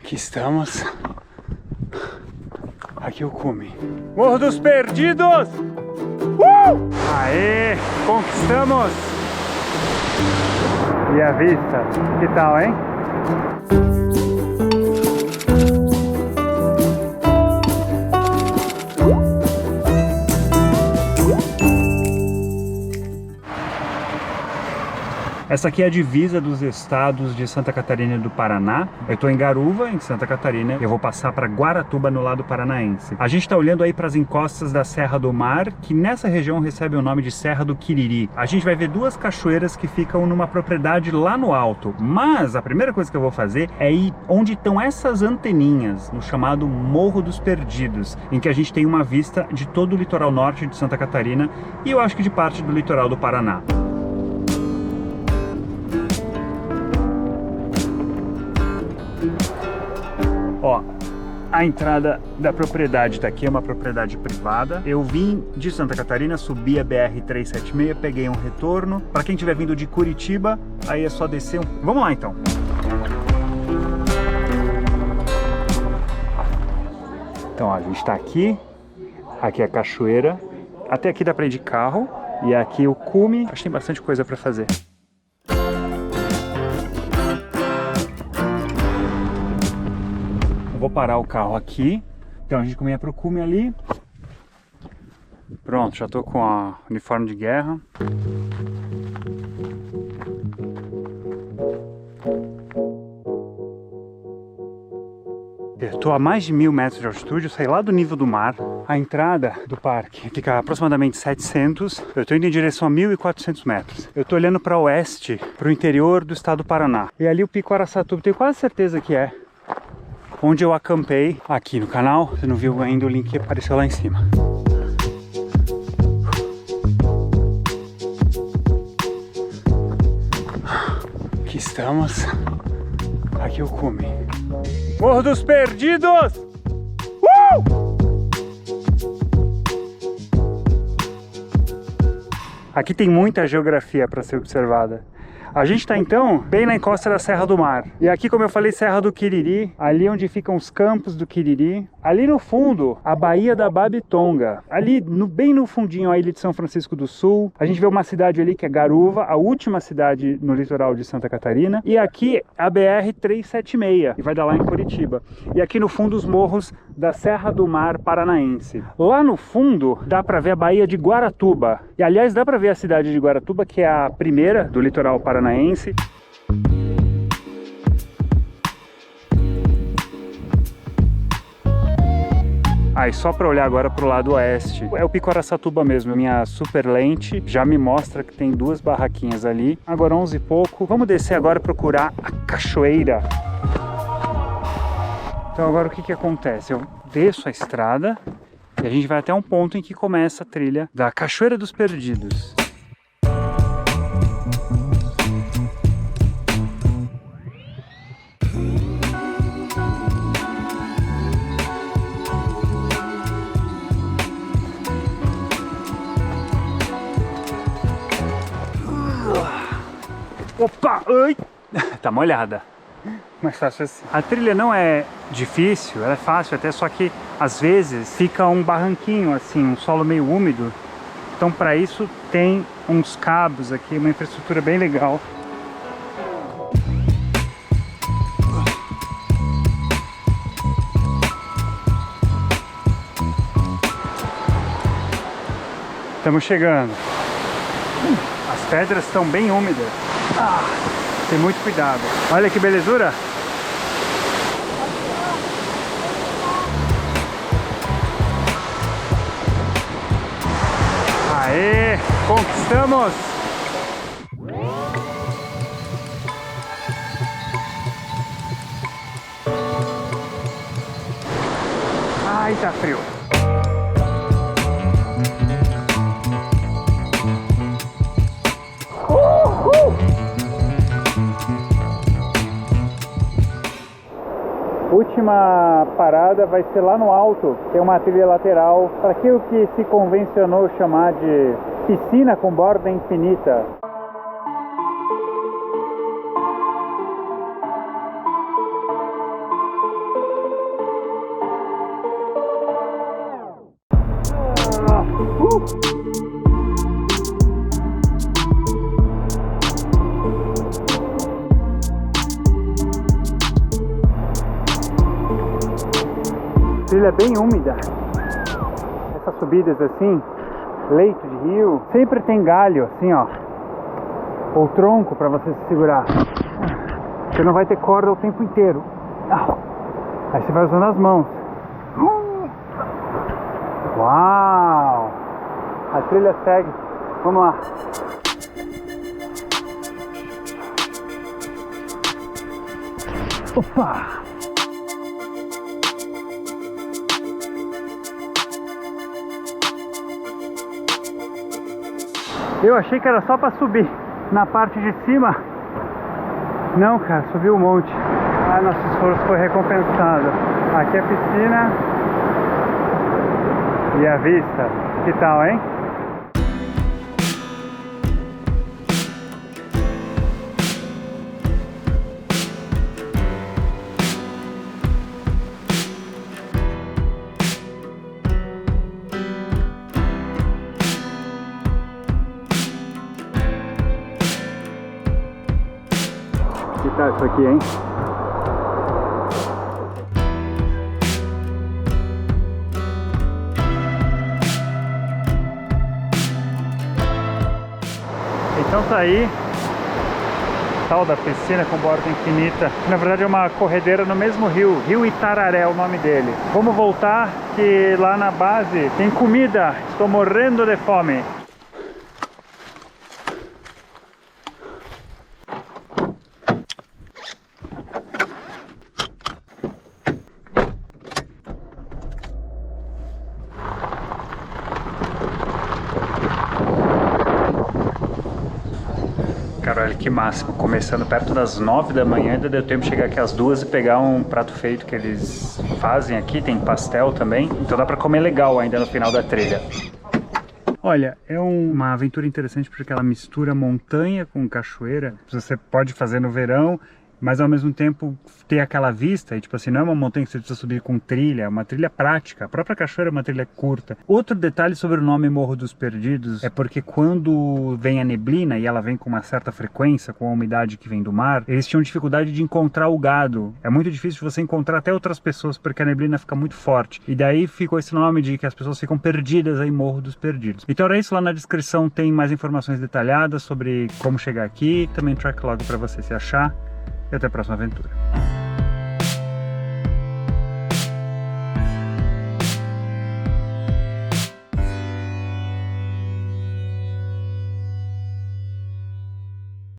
Aqui estamos. Aqui o cume. Morro dos Perdidos! Aê! Conquistamos! E a vista? Que tal, hein? Essa aqui é a divisa dos estados de Santa Catarina e do Paraná. Eu estou em Garuva, em Santa Catarina. Eu vou passar para Guaratuba, no lado paranaense. A gente está olhando aí para as encostas da Serra do Mar, que nessa região recebe o nome de Serra do Quiriri. A gente vai ver duas cachoeiras que ficam numa propriedade lá no alto. Mas a primeira coisa que eu vou fazer é ir onde estão essas anteninhas, no chamado Morro dos Perdidos, em que a gente tem uma vista de todo o litoral norte de Santa Catarina e eu acho que de parte do litoral do Paraná. Ó, a entrada da propriedade tá aqui, é uma propriedade privada. Eu vim de Santa Catarina, subi a BR-376, peguei um retorno. Para quem estiver vindo de Curitiba, aí é só descer. Vamos lá então. Então, ó, a gente tá aqui é a cachoeira. Até aqui dá para ir de carro. E aqui o cume, acho que tem bastante coisa para fazer. Vou parar o carro aqui, então a gente caminha para o cume ali. Pronto, já tô com a uniforme de guerra. Eu tô a mais de 1000 metros de altitude, eu saí lá do nível do mar. A entrada do parque fica a aproximadamente 700, eu tô indo em direção a 1400 metros. Eu tô olhando para oeste, para o interior do estado do Paraná. E ali o Pico Araçatuba, tenho quase certeza que é onde eu acampei aqui no canal. Você não viu ainda, o link apareceu lá em cima. Aqui estamos. Aqui o cume. Morro dos Perdidos! Aqui tem muita geografia para ser observada. A gente está então bem na encosta da Serra do Mar. E aqui, como eu falei, Serra do Quiriri, ali onde ficam os campos do Quiriri. Ali no fundo, a Baía da Babitonga. Ali, bem no fundinho, a ilha de São Francisco do Sul. A gente vê uma cidade ali que é Garuva, a última cidade no litoral de Santa Catarina. E aqui a BR-376, e vai dar lá em Curitiba. E aqui no fundo os morros da Serra do Mar paranaense. Lá no fundo dá para ver a Baía de Guaratuba. E aliás, dá para ver a cidade de Guaratuba, que é a primeira do litoral paranaense. E só para olhar agora para o lado oeste, é o Pico Araçatuba mesmo. Minha super lente já me mostra que tem duas barraquinhas ali. Agora 11 e pouco. Vamos descer agora e procurar a cachoeira. Então agora o que acontece? Eu desço a estrada e a gente vai até um ponto em que começa a trilha da Cachoeira dos Perdidos. Opa! Ai! Tá molhada. Mais fácil assim. A trilha não é difícil, ela é fácil até, só que às vezes fica um barranquinho assim, um solo meio úmido. Então para isso tem uns cabos aqui, uma infraestrutura bem legal. Estamos chegando. As pedras estão bem úmidas. Tem muito cuidado. Olha que belezura! Aê! Conquistamos! Ai, tá frio! Última parada vai ser lá no alto, tem uma trilha lateral para aquilo que se convencionou chamar de piscina com borda infinita. trilha bem úmida. Essas subidas assim, leito de rio, sempre tem galho assim, ó, ou tronco para você se segurar. Você não vai ter corda o tempo inteiro. Aí você vai usando as mãos. Uau! A trilha segue. Vamos lá. Opa! Eu achei que era só para subir na parte de cima. Não, cara, subiu um monte. Ah, nosso esforço foi recompensado. Aqui é a piscina e a vista. Que tal, hein? Que tal isso aqui, hein? Então tá aí, tal da piscina com borda infinita, que na verdade é uma corredeira no mesmo rio, Rio Itararé é o nome dele. Vamos voltar, que lá na base tem comida, estou morrendo de fome. Cara, olha que máximo, começando perto das 9 da manhã, ainda deu tempo de chegar aqui às 2 e pegar um prato feito que eles fazem aqui, tem pastel também, então dá pra comer legal ainda no final da trilha. Olha, é uma aventura interessante porque ela mistura montanha com cachoeira, você pode fazer no verão, mas ao mesmo tempo ter aquela vista, e tipo assim, não é uma montanha que você precisa subir com trilha, é uma trilha prática, a própria cachoeira é uma trilha curta. Outro detalhe sobre o nome Morro dos Perdidos é porque quando vem a neblina, e ela vem com uma certa frequência, com a umidade que vem do mar, eles tinham dificuldade de encontrar o gado. É muito difícil você encontrar até outras pessoas, porque a neblina fica muito forte. E daí ficou esse nome de que as pessoas ficam perdidas aí, Morro dos Perdidos. Então era isso, lá na descrição tem mais informações detalhadas sobre como chegar aqui, também track log para você se achar. E até a próxima aventura.